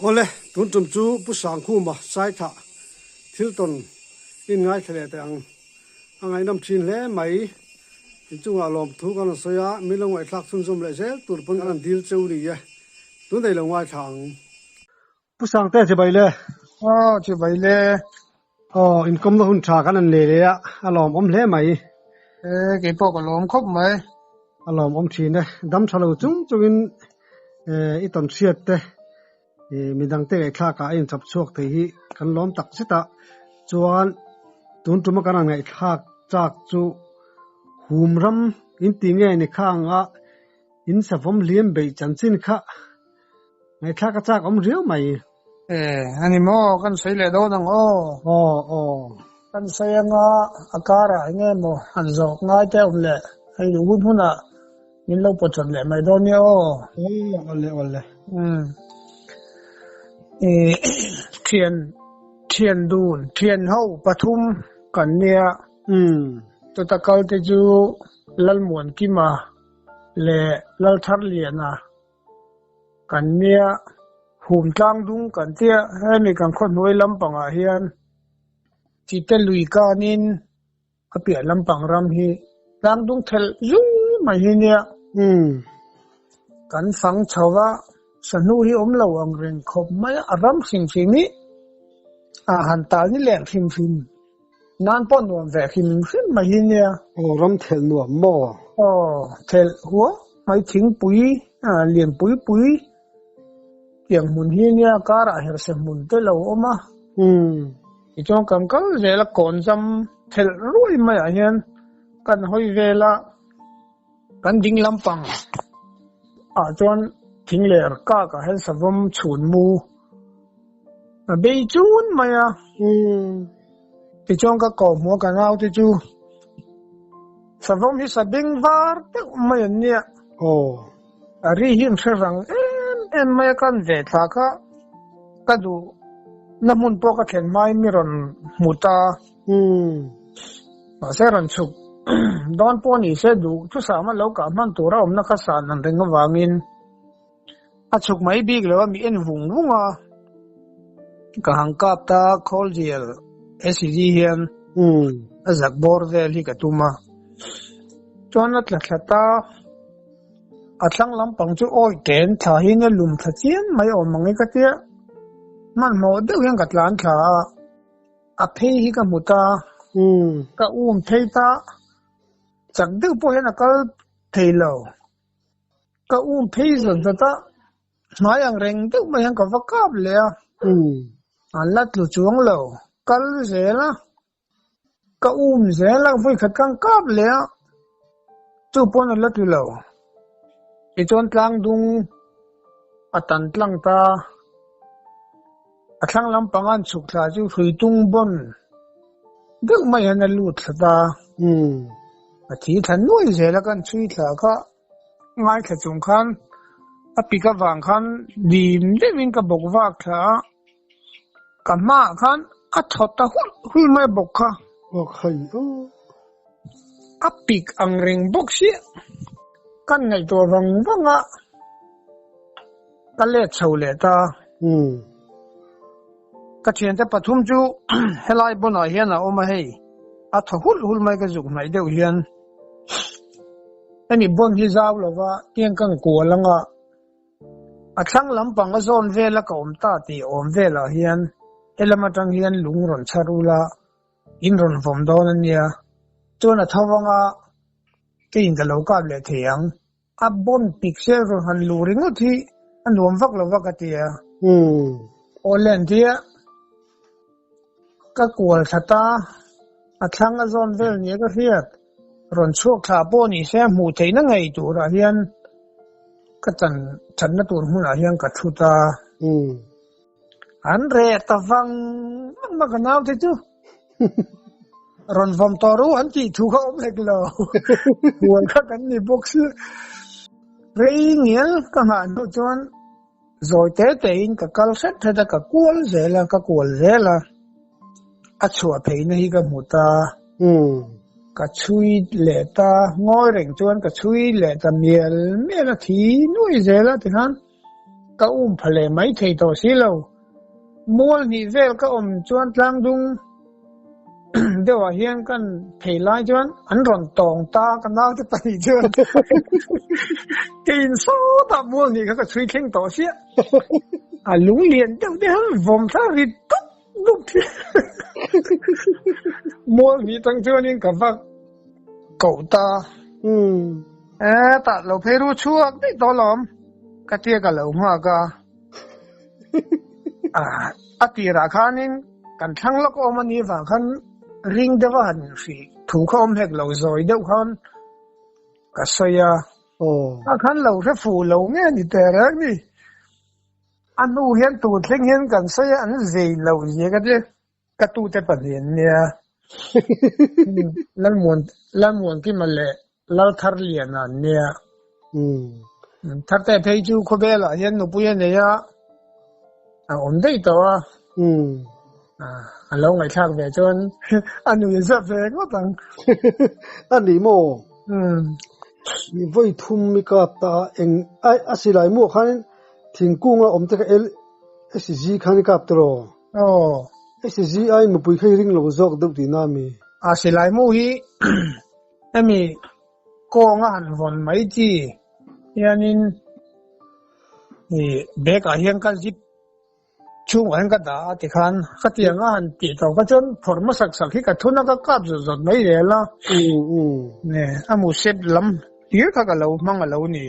ole tun tum chu pu sang khu ma sai tha thil ton in ngai thele tang angai nam chin le mai chunga lom thu kan soya milong ai thak sun zum le se tur pun kan dil cheu ri ya tun dei lo ngai thang pu sang te che bai le che bai le income no hun tha kan an le le ya alom om hle mai cái bộ của lom khóc mai alom om thin ne dam thalo chung chungin i ton siat te midang te thla ka in chap chuak te hi kan lom tak sita chuan tun tuma kan ngai thak chak chu humram in tinge ni khanga in savom liam be chanchin kha ngai thak ka chak om riu mai anh mo kan sei le do nang kan sei nga akara nge mo an zo ngai te om le ai du huna min lo po chon le mai do ni ole thiên đun thiên hậu pathum kan nia to takal te ju lal mon ki ma le lal thar liana kan nia hum tlang dung kan tia hemi kan khon hoi lampanga hian chi te lui kanin apia lampang ram hi tlang dung thel zung mai hi nia kan phang chawa sanu hi om lo ang ren khop mai aram sing sing ni han tal ni leng phim nan pon nuam ve phim mai hi nia ram thel nuam mo thel huwa mai thing pui lian pui yang mun hi nia kara her se mun te lo oma i chong kam kal je la kon jam thel roi mai a hian kan hoi vela kan ding lampang chon thing ler ka hen savom chun mu be chun maya ti chong ka ko mo ka ngau ti chu savom hi sabing var te mai nia ari him serang en mai kan ve tha ka du namun po ka thlen mai mi ron muta se ran chuk don po ni se du chu sa ma lo ka man tu ra om na kha san nan reng wangin achuk mai big lo mi en vunga ka hangkap ta khol jel SCG hian azak bor vel hi ka tuma chona thlata atlang lampang chu oi ten tha hi na lum tha chian mai om mangai ka tia man mo de yang ka tlan tha a phei hi ka muta ka thei ta chak de po hian akal thei lo ka phei zon ta mai ang reng de mai ang ka vakap le alat lu chuang lo kal zela ka zela voi khat kang kap le chu pon alat lu lo i chon tlang dung atan tlang ta athlang lampangan chuk thla chu hui tung bon de mai an lu thata a thi than noi zela kan chui thla kha ngai kha chung khan apika wang khan dim lewin ka bok wak tha kama khan athota hui mai bok kha apik ang ring bok si kan ngai to wanga kale chole ta ka chen te pathum chu helai bona hian a oma hei atha hul mai ka juk mai deu hian ani bon hi zaw lova tiang kang ko langa athlang lampang a zon vela ka om ta ti om vela hian elamatang hian lungron charula inron vom don ania chona thawanga tin da lo ka le thiang a bon pixel ro han luring uthi anuam vak lo vakatia olen dia ka kwal thata athlang a zon vel ni ka hiat ron chuk tha po ni se mu theina ngai tu ra hian ka chan na tur huna hian ka thuta an re tawang ma ka naw te chu ron vom toru an ti thu kha om lek lo huan kha kan ni box re ngel ka ma no chon rồi te in ka kal set thada ka kual zela a chua thei na hi ka muta ka chui le ta ngoi reng chuan ka chui le ta miel a thi nui zela ti han ka phale mai thei to si lo mol ni vel ka chuan tlang dung dewa hian kan thei lai chuan an ron tong ta kan na te pai chuan tin so ta mol ni ka chui kheng to sia a lung lian deuh de han vom tha ri tot luk mol ni tang chuan in ka vak cậu ta ta lo phê ru chuak đấy đó lắm cái tia cả lâu hoa cả tia ra khanin kan thang lok om ani wa khan ring dewa han fi thu khom hek lo zoi deuh khan ka soya khan lo re fu lo nge ni te ra ni anu hian tu thleng hian kan soya an zei lo ye ka de ka tu te pan hian nia lan muan ki male lar thar lian an nia thar te phei chu khobela hian nu pu hian ya om dei to alo ngai thak ve chon anu ye za ve ko tang ani mo ni voi thum mi ka ta eng ai asilai mo khan thingkunga om te ka el sg khan ka tro sg ai mu pui khai ring lo jok duk ti na mi asilai mo hi ami ko nga han von mai chi yanin ni bek a hian ka zip chung an ka da ti khan khatia nga han ti to ka chon forma sak sak hi ka thuna ka kap zot mai le la ne amu sep lam ti ka ka lo mang lo ni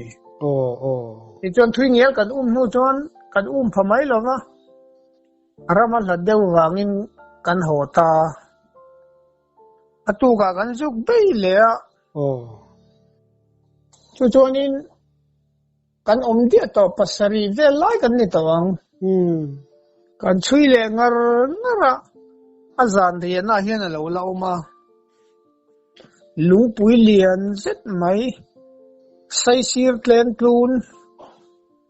ti chon thui ngel kan nu chon kan phamai lo wa arama la deu wangin kan hota atu ka kan zuk bei le a chu chonin kan dia to pasari ve lai kan ni tawang kan chui le ngara azan de na hian lo ma lu pui lian zet mai sai sir tlen tlun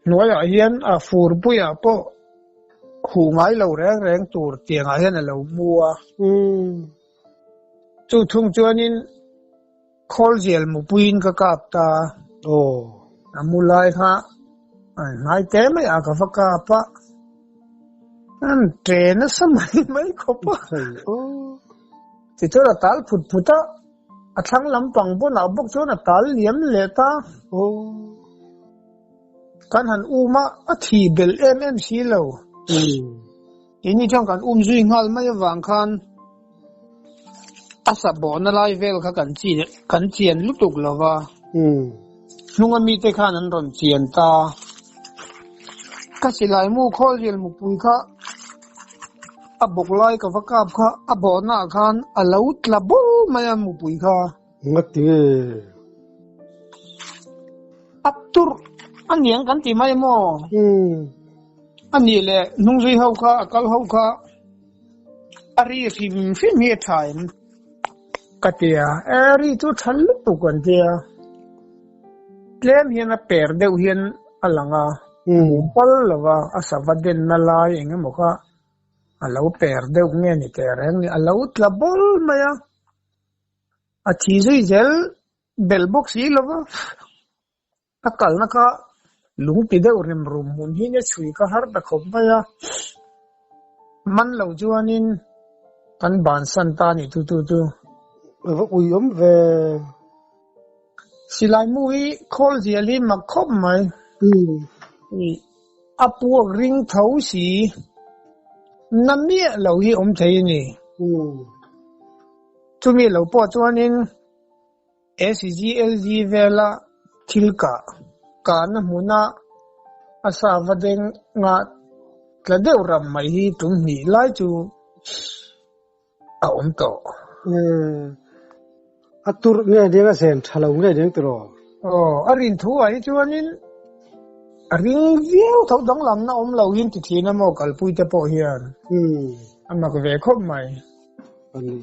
noya hian a fur puya po khu ngai lo reng tur tiang a hian lo mua chu thung chuanin khol zel mu puin ka kap ta amulai kha ngai te mai a ka fa pa an train samai mai ko pa ti chora tal phut phuta athlang lampang bo na bok chona tal liam le ta kan han uma a thi bel mmc lo ini chang kan zui ngal mai wang khan asa bo na lai vel kha kan chian lutuk lawa nunga mi te khan an ron chian ta ka silai mu khol jel mu pui kha abok lai ka vakap kha abona khan alaut labo maya mu pui kha ngati atur aniang kan ti mai mo ani le nungzui hau kha akal hau kha ari fim he time katia eri tu thallu tu kan dia klem hian a per deuh hian alanga pal lawa asavaden na lai enge moka alo per deuh nge ni tereng ni alo tlabol maya a thi zui zel bel box hi lawa akal na ka lung pi deuh rem rum mun hi ne chui ka har da khop maya man lo juanin kan ban san ta ni tu ui ve silai mu hi khol ziali ma khop mai apu ring thau si namia lo hi thei ni chumi lo po chuanin SGLG vela thilka kan huna asa vadeng nga tladeu ram mai hi tum ni lai chu a to atur nge dinga sen thalo nge ding tro arin thu ai chuanin ring viu thau dong lam na lo hin ti thina mo kalpui te po hian amma ko ve khop mai ani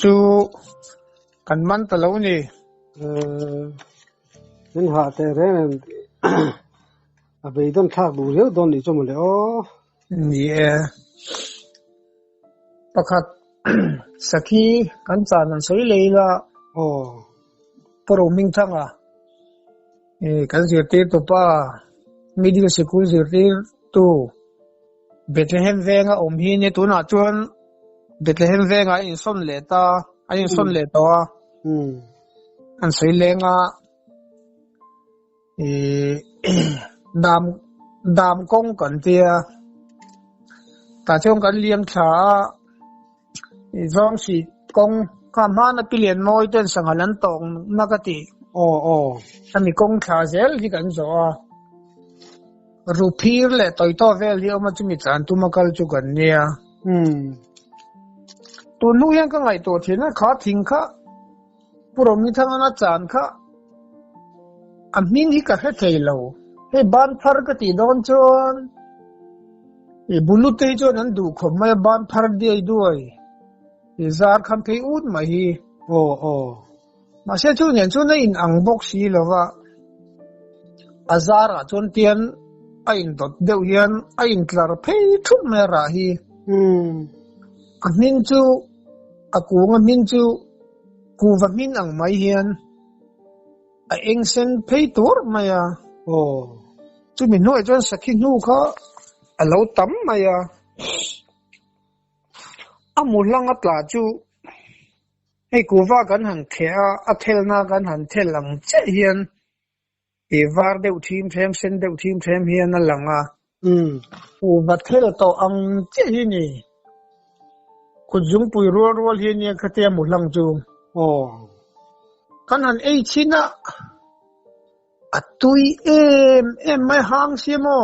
chu kan man ta lo ni nen ha te ren a be don thak bu reu don ni chom le ni pakhat sakhi kan chan an soi leila poro ming thanga kan zirtir tu pa middle school zirtir tu Bethlehem venga hi ne tu na chuan Bethlehem venga in son le ta in son le to an sei lenga dam kong kan tia ta chong kan liam tha zong si kong kam ha na pilien moi ten sangalan tong nakati ami kong tha zel hi kan zo rupir le toy to vel hi ma chumi chan tu makal chu kan nia tu nu yang ka ngai to thina kha thing kha puro mi thang na chan kha amin hi ka he thailo he ban phar ka ti don chon e bulu te chon an du khom ma ban phar dei duai e zar kham pe ut ma hi ma se chu nyen chu na in ang bok si lova azara chon tian ain dot deu hian ain tlar pe thut me ra hi amin chu akung amin chu ku va min ang mai hian a eng sen pe tur maya chu min noi chon sakhi nu kha alo tam maya amulang atla chu ei ku va kan han khea a thel na kan han thel lang che hian e var deu thim them sen deu thim them hian a langa ku va thel to ang che hi ni ku jung pui rol rol hi ni khate amulang chu kan han ei china atui em mai hang siamo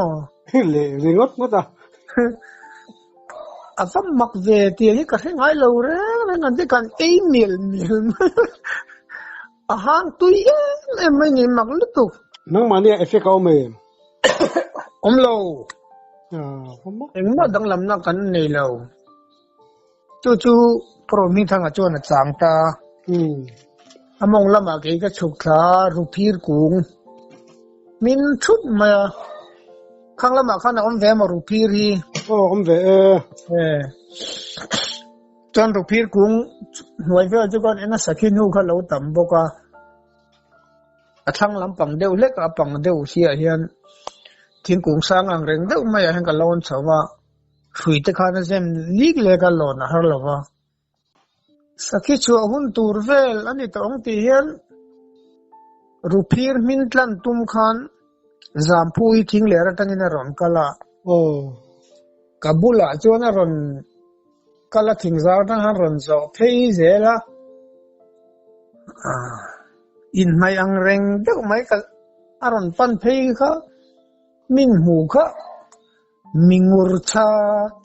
le ringot ngota afam mak ve ti hi ka ngai lo re ngan de kan ei mil a hang tui em mai ni mak lutu nang mania effect au me lo eng ma dang lam na kan nei lo chu promi thang a chon a chang ta among lama ke ka chuk tha rupir kung min thut ma khang lama khana om ve ma rupir hi om ve chon rupir kung hoi ve chu kon ena sakhi nu kha lo tam boka athang lam pang deu lek a pang deu sia hian thing kung sang ang reng deu ma ya han ka lon chawa hui te khana jem lik le ka lon har lawa sakhi chu hun tur vel ani to ong ti hian rupir min tlan tum khan zampui thing le ra tangina ron kala kabula chona ron kala thing zar na han ron zo phei zela in mai ang reng deu mai ka aron pan phei kha min hu kha mingur cha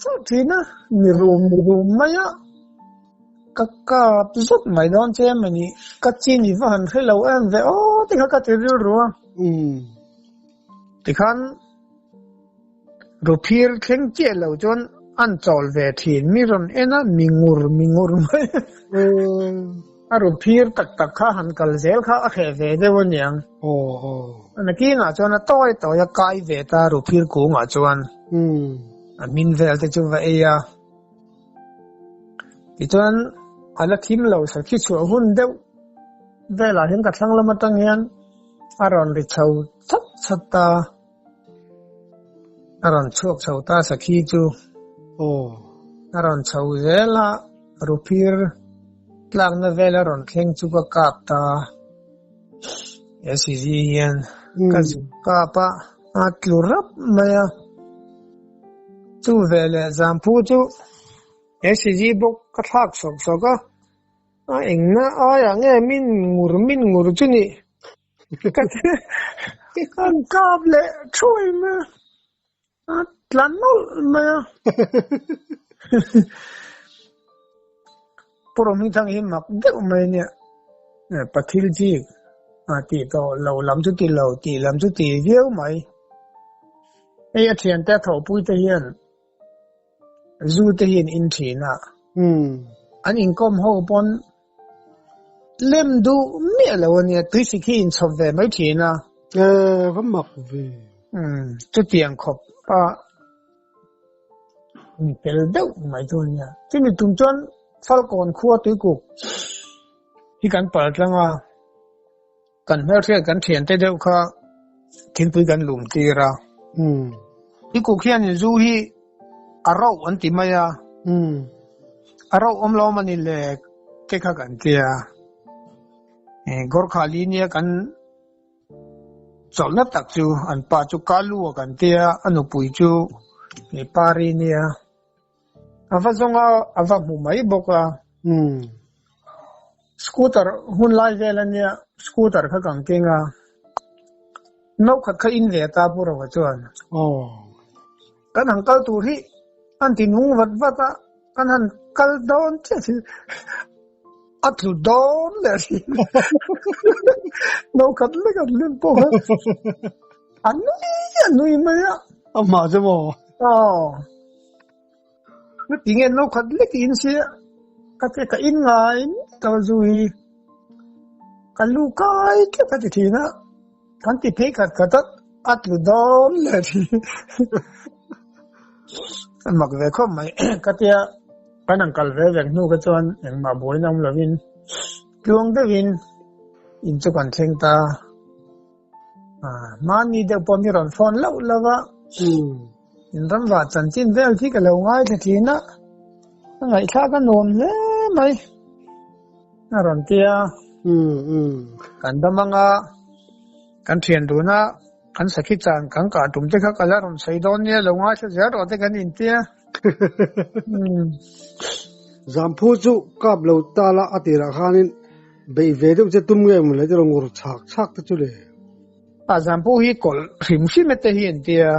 chu thina mirum maya kakka pisot mai don che mani kachi ni van hello em ve ti kha ka ti ru ti khan rupir theng che lo chon an chol ve thin mi ron ena mingur mai a rupir tak kha han kal zel kha a khe ve de won yang ana ki na chon a toy ya kai ve ta rupir ku nga chuan a min vel te chu va eya ti chuan ala thim lo sa khi chu hun deu vela hin ka thlang lama tang hian aron ri chau chap chatta aron chok chau ta sa khi chu aron chau zela rupir tlang na vela ron thleng chu ka kap ta SCG hian ka zu ka pa atlurap maya chu vela zampu chu SCG bok ka thak sok ka a engna a ya nge min ngur chu ni kan kable thui ma atlan ma puro mi thang hi mak de mai ne pathil ji ti to lo lam chu ti lo ti lam chu ti vieu mai ei a thian ta tho pui te hian zu te hian in thina an in kom ho pon lem du me lo ne tu si ki in chov ve mai thina vẫn mặc về chu tiang khop pa mi pel deu mai tu nya chi mi tum chon falcon khua tu ku hi kan par tlanga kan her the kan thian te deu kha thing pui kan lum tira i ku khian in zu hi aro an ti maya aro omlo mani le ke kha kan tia gorkha linia kan chol na tak chu an pa chu kalu kan tia anu pui chu ni pari nia ava zonga ava mu mai boka scooter hun lai velania scooter kha kang kenga no khat kha in ve ta pura wa chuan kan hang kal tu ri an ti nu wat wata kan han kal don che atlu don le no khat le kan len po anui ma ya amma jamo nó tiếng Anh nó khát lấy in xe cái in ngay tao rồi cái lu cái thì nó cái thì thấy cái tất ắt lu đó là thì mặc về không mày cái tia cái năng cái về về nu cái chuyện nhưng mà bồi năm là vin luồng đó vin in cho con xem ta mà ni được bao nhiêu lần phone lâu lâu á in râm vặt chân chín về thì cái lâu ngay thì nó ngày khác cái nôm thế mày nó làm tia kan damanga kan thian duna kan sakhi chan kan ka tum te kha kala rom saidon ne longa che zer ote kan in tia zampu chu kap lo ta la atira khanin bei ve de che tum nge mu le de ngor chak ta chu le a zampu hi kol rim si me te hi in tia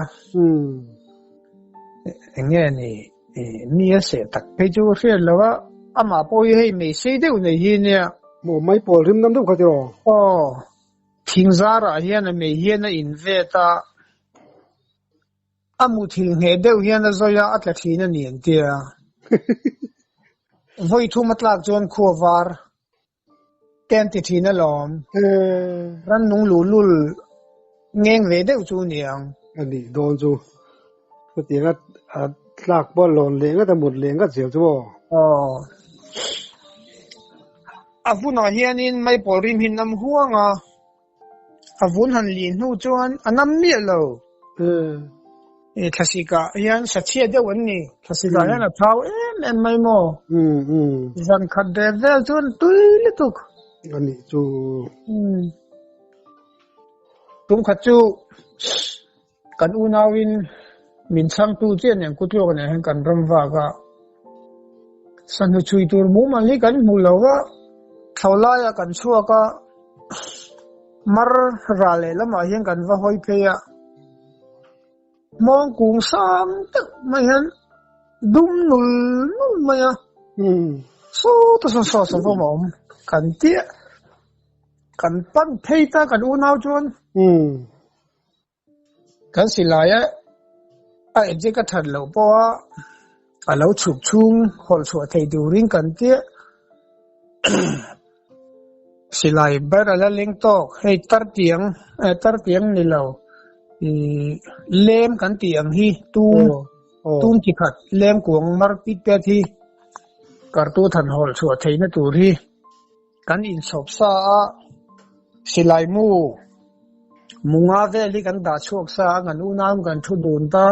nge ni se tak pe chu riel lawa ama po hi me se de ne hi ne mo mai pol rim nam do kha tiro thing zara hian me hian in ve ta amu thil nge deuh hian zoya atla thina ni an tia voi thu matlak jon khuwar ten ti thina lom ran nung lulul ngeng ve deuh chu niang ani don chu ko tianga tlak bol lon lenga ta mut lenga chel chu avuna hianin mai polrim hin nam huanga avun han lin hu chuan anam mi lo thasika hian sachia de wanni thasika hian a thau em mai mo zan khat de vel chuan tuile tuk ani chu tum khat chu kan unawin min sang tu chen yang kutlo kan han kan ramwa ga sanu chui tur mu mali kan mulawa thawlaya kan chuaka mar rale lama hian kan va hoi pheya mong kung sam tak mai han dum nul maya so to so mom kan tia kan pan theita kan unaw chon kan silaya a je ka thar lo po a lo chup chung hol chu thei du ring kan tia silai bar ala leng to hei tar tiang ni lo lem kan tiang hi tum chi khat lem kuang mar pit pe thi kartu than hol chu thei na tur hi kan in sop sa a silai mu munga ve li kan da chok sa ngan u nam kan thu dun ta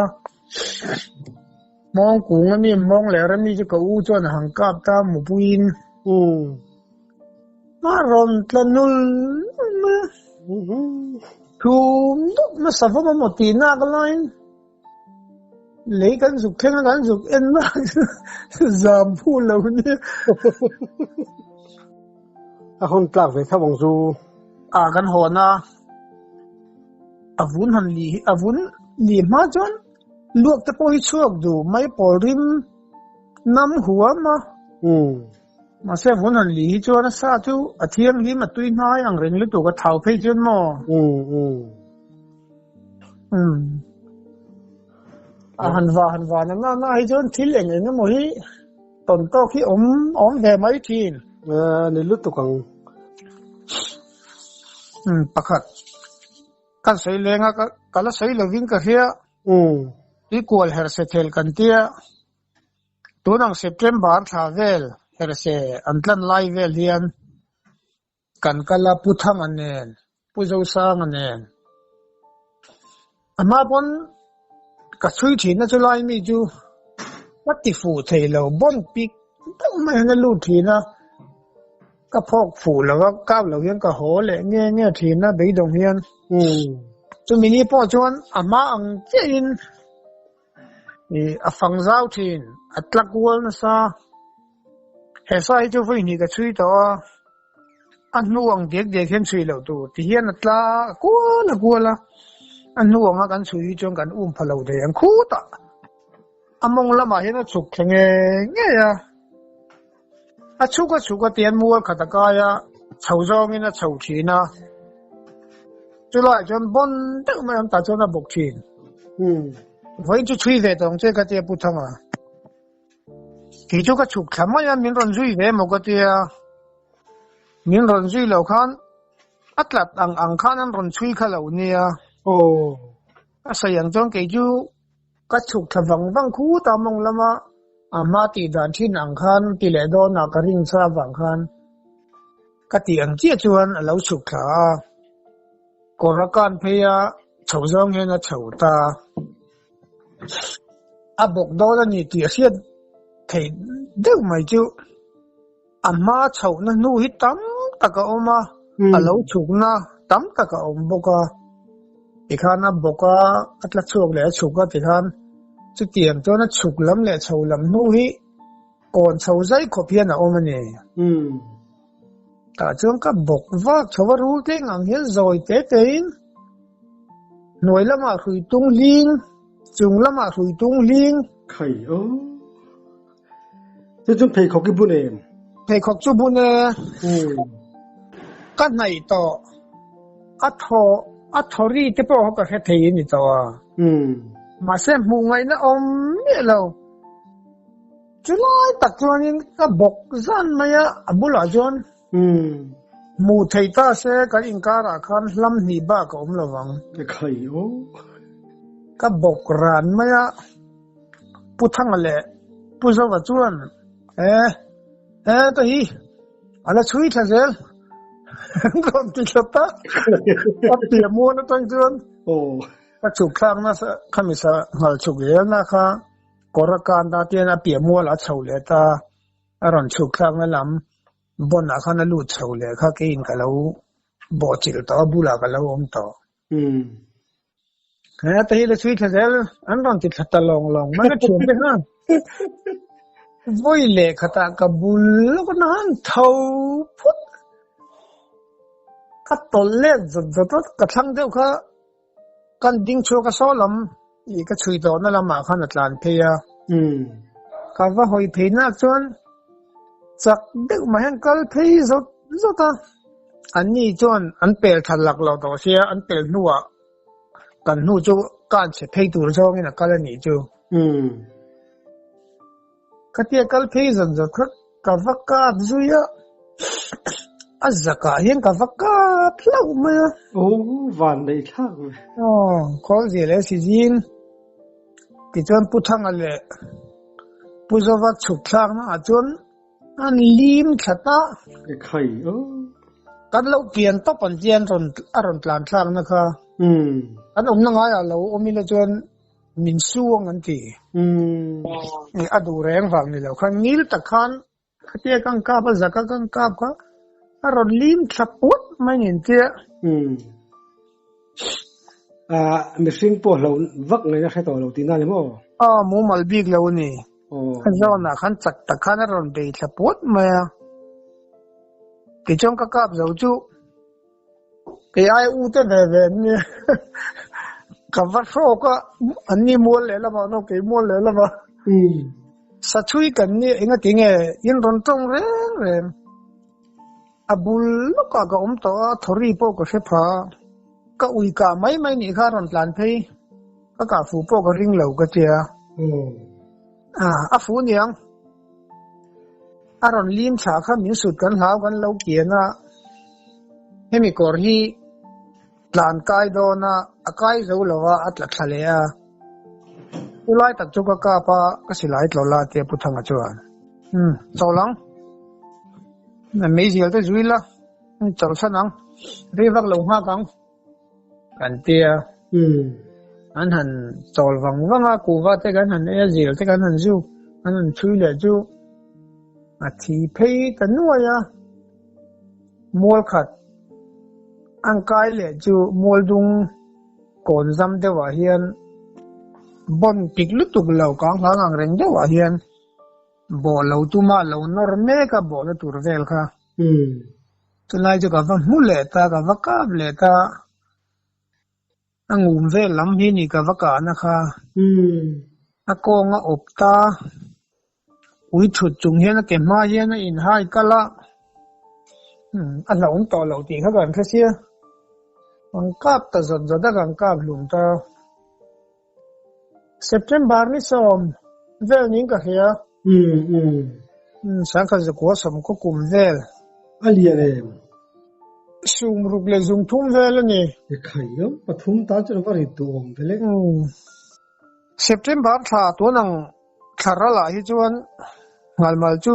mong kung mi mong le ra mi ji ko u chon hang kap ta mu puin ron tlanul thu ma safa ma motina kalain le kan zuk khen kan zuk en ma zam phu lo ni a hon tlak ve thawang zu a kan hona avun han li ma jon luak te po hi chuak du mai polrim nam huwa ma mà sẽ vốn hành lý cho nó xa chú à thiên lý mà tuy nói ăn rình lúc tụ có thảo phê chân mò à hành và nó hay chân thí lệnh nó mỗi tuần to khi ốm về mấy thiên nên lúc tụ còn bạc hạt cái sấy lên cái sấy là vinh cái kia equal her sẽ theo cần tia tuần ang September thả về herse antlan lai vel hian kan kala puthang anen puzo sang anen ama bon ka chui thi na chulai mi chu pati fu thei lo bon pik tang mai na lu thi na ka phok fu lo ka lo hian ka ho le nge thi na bei dong hian chu mi ni po chuan ama ang chein a phang zau thin atlak wal na sa he sai chu voi ni ka chui to an nuang dek hian chui lo tu ti hian atla kuala an nuang a kan chui chong kan phalo de ang khu ta among lama hian a chuk nge ya a chuka tian mual khataka ya chauzong ina chau thina chulai chon bon tak ma am ta chona bok thin voi chu chui ve tong che ka te pu thanga ki chu ka chuk khama ya min ron zui ve mo ka te min ron zui lo khan atlat ang khan an ron chui kha lo nia asayang chong ke chu ka chuk thavang wang khu ta mong lama ama ti dan thin ang khan ti le do na ka ring sa wang khan ka ti ang chia chuan a lo chuk kha korakan pheya chauzong he na chauta abok do la ni ti asiat thei deu mai chu ama chau na nu hi tam taka oma a lo chuk na tam taka om boka ikhana boka atla chuk le chuka ti khan chu tiang to na chuk lam le chau lam nu hi kon chau zai khopian a om ani ta chung ka bok wak chawa ru te ngang hian zoi te tein noi lama hrui tung ling chung lama hrui tung ling khai chu chung phei khok ki bu ne phei khok chu bu ne ka nai to a thori te po ka he thei ni to ma se mu ngai na om ni lo chulai tak chuanin ka bok zan maya abula jon mu thei ta se ka inkara khan lam ni ba ka om lawang khai ka bok ran maya puthang le puzawa chuan to hi ala chui thazel rom ti chapa ati mo na tang chuan ka chuk khang na sa khamisa ngal chuk ye na kha korakan da te na pi mo la chau le ta aron chuk khang na lam bon na khan lu chau le kha ke in ka lo bo chil to bula ka lo om to te hi le chui thazel an ron ti thata long ma na chum pe ha voi le khata ka bul ko na han thau phut ka tol le zot ka thang deu kha kan ding chu ka solam I ka chui do na lama khan atlan phe ya ka va hoi phe na chon chak deu ma han kal phe zota ani chon an pel thalak lo do sia an pel nuwa kan nu chu kan che phe tur jong ina kal ni chu ka tia kal phe zan zo khat ka va ka zuya azaka hian ka va ka phlau ma van dei thak khol je le si jin ti chon puthang ale puzawa chuk thang na chon an lim khata khai kan lo pian to pan jian ron tlan thlang na kha an na nga ya lo omi le chon min suang an ti ni adu reng wang ni lo khan ngil ta khan khatia kang ka ba zaka kang ka kha ron lim thaput mai nin tia mi sing po lo vak ngai na khai to lo tin na le mo mu mal big lo ni zona khan chak ta khan ron dei thaput ma ki chong ka kap zo chu ke ai u te ve ni ka va ro ka ani mol le la ba no ke mol le la ba sa chui kan ni enga tinge in ron tong reng abul ka om to thori po ko se pha ka ui ka mai ni kha ron tlan phei ka fu po ka ring lo ka tia a fu niang aron lim cha kha min sut kan hlaw kan lo kiana hemi kor hi tlan kai do na akai zo lawa atla thale a ulai tak chu ka pa ka silai tlo la te puthanga chuan cholang na me zial te zuila chal sanang ri vak lo ha kang kan tia anh hẳn tol vang à cụ vợ thế cái hẳn e gì thế cái hẳn du anh hẳn chui lệ du à thì pay cái nuôi à mua khát anh cái lệ du mua dung còn dăm thế vậy hiền bon pik lu tuk lâu càng hàng ang reng thế vậy hiền bỏ lâu tu mà lâu norme ka bỏ le tur vel ka cho lại cho cả vang mu lệ ta cả vác cáp lệ ta anh ngủ về lắm hi ni cả vác cả na kha anh con ngã ốp ta ui chụt chung hiền cái ma hiền in hai cả la anh lâu to lâu thì các bạn thấy chưa vang cáp ta giật giật ta vang cáp luôn ta September ni som vel ning ka hia sáng khai giấc quá sớm có cùng vel ali ale sum ruk le zum thum vel ni khai yo pathum ta chu vari tu om vele September tha to nang thara la hi chuan ngal mal chu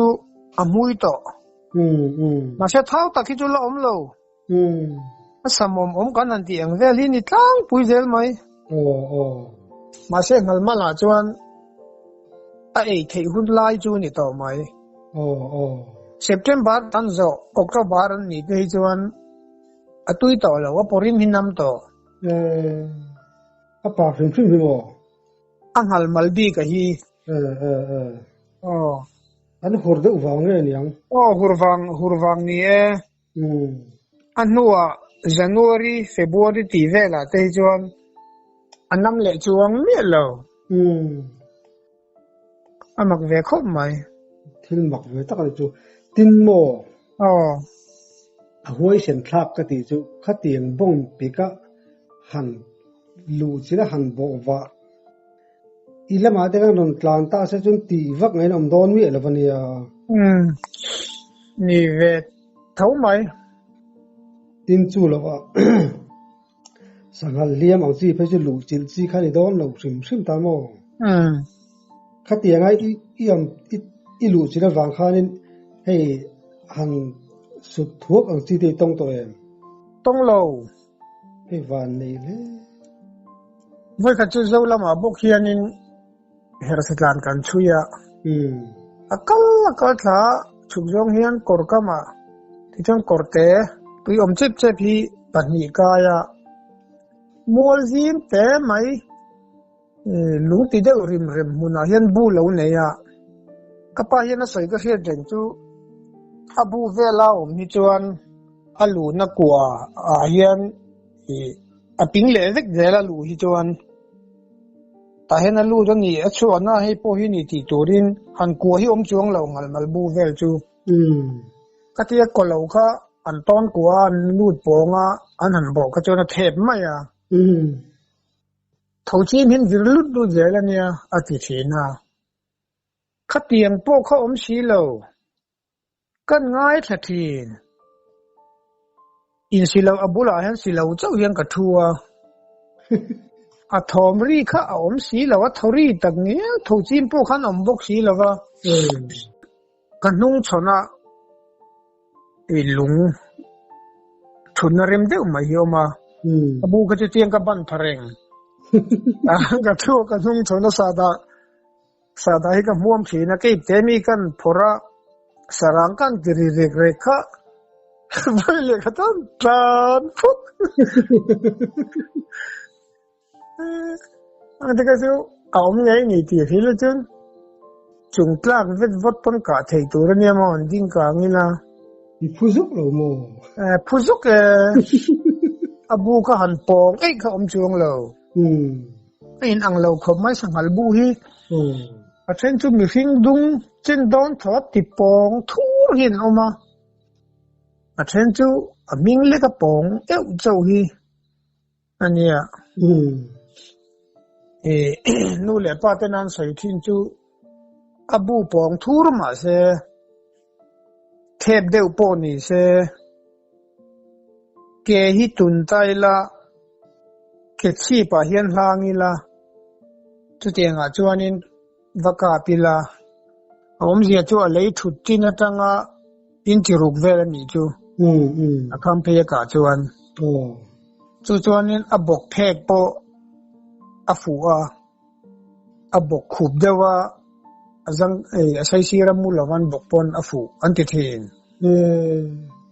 amui to ma se thau ta ki chu la om lo samom om kan an ti ang vel hi ni tlang pui zel mai mà sẽ ngල් mà là chuan ai thei hun lai chu ni to mai September tan zo October ni te chuan atui to lo wa porim hinam to apa phim mo angal malbi ka hi an hor de uwang nge niang hurwang ni e anua January February ti vela te chuan anam le chuang mi lo amak ve khop mai thil mak ve tak le chu tin mo a huai sen thlak ka ti chu khatiang bong pika han lu chila han bo wa ilama te kan ron tlan ta se chun ti vak ngai nom don mi elawania ni ve thau mai tin chu lo wa sangal liam ang chi phai chu lu chil chi khani don lo sim ta mo khatiang ai i lu chi la wang khanin hei han sut thuốc ang chi te tong to em tong lo hei van nei le voi ka chu zo lama bok hianin hersetlan kan chuya akal tha chukjong hian korkama ti chang korte tui om chep hi pani kaya mol zin te mai lung ti de rim muna hian bu lo ne ya kapa hian a soi ka hian reng chu abu vela om ni chuan alu na kwa a hian a ping le vek zela lu hi chuan ta hian alu do ni a chuana hei po hi ni ti turin han kwa hi om chuang lo ngal mal bu vel chu katia ko lo kha an ton kwa an lut ponga an han bo ka chuan a thep mai ya thau chi min virlut du zela nia ati thina khatiang po kha om si lo kan ngai thathin in silo abula han silo chau hian ka thua a thom ri kha om si lo a thori tak ni thau chim po khan om bok si lo wa kan nung chona i lung thun rem de ma hioma abu ka tiang ka ban thareng ka thu ka nung chona sada hi ka muam thina ke temi kan phora sarang kan diri rekha vai le khatan tran phut ante ka chu aum ngai ni ti hil chun chung tlang vet vot pon ka thei tur ne ma on ding ka ngila i phuzuk lo mo phuzuk abu ka han pong ei ka om chuang lo in ang lo khom mai sangal bu hi a chen chu mi hing dung chen don thot ti pong thur hin oma a chen chu a ming le ka pong eu chau hi ania nu le pa te nan sai thin chu abu pong thur ma se thep deu po ni se ke hi tun tai la ke chi pa hian hlangi la chu tianga chuanin vaka pila om zia chu a lei thut tin atanga in ti ruk vel ani chu a kham phe ka chuan chu chuanin a bok phek po afua abok khub dewa azang asai siram mulawan bokpon afu antithin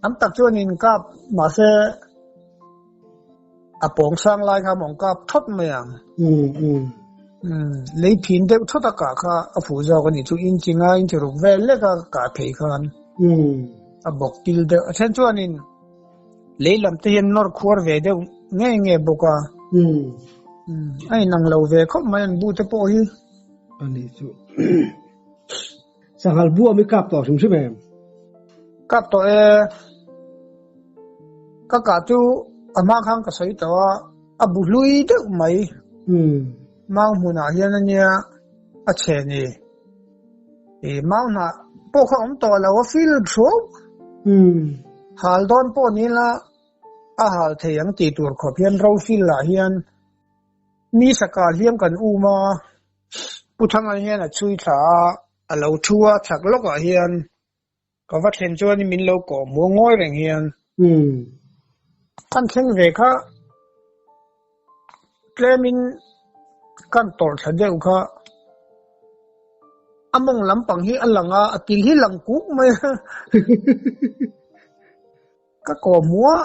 am tak chuanin kap ma se apong sang lai kha mong kap thot mayang lấy pin đều thoát cả kha afu zo cái này chú in chinga in churu vel le ka thei khan abok til de achen chuanin lấy làm tiền nor khuar về đều nghe boka ai nang lo ve khop mai bu te po hi ani chu sangal bu ami kap to sim sim kap to ka chu ama khang ka sai to abu lui de mai mang huna hian ania a che ni mang na po khom to la wa fil tho hal don po ni la a hal theyang ti tur kho hian ro fil la hian mi sakal hiam kan u ma puthang a hian a chui tha a lo thua thak lok a hian ka va thlen chuan min lo ko mo ngoi reng hian kan theng ve kha klemin kan tor tha deu kha among lampang hi alanga atil hi langkuk mai ka ko muwa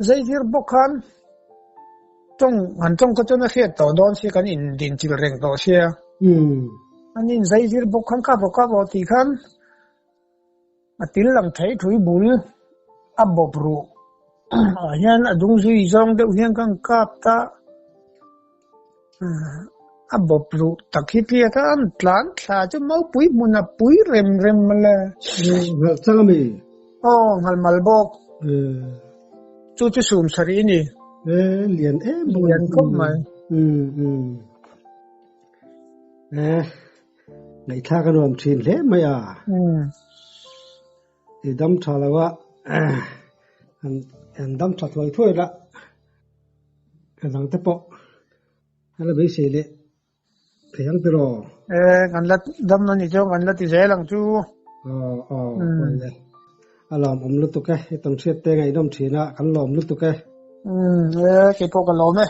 zaivir bokhan trong han trong ka chona khiat to don si kan in din chil reng to sia anin zaivir bokhan ka bo ti khan atil lang thai thui bul abobru hian adung zui zong deuh hian kan kap ta abobru takhitlia ta an tlan thla chu mau pui muna pui rem mala changami ngal malbok chu sum sari ni lian khop mai ngày thà cái nôm chín lẽ mày thì đâm thà là vợ anh đâm thà thôi đó cái thằng tép bộ hay là bây giờ lẽ thì anh tự lo ngắn lát đâm nó như thế ngắn lát thì dễ lắm chú làm lúc tục cái tầm xét ngày đâm chín á, cắn lòm lúc tục cái cái bộ cái lòm ấy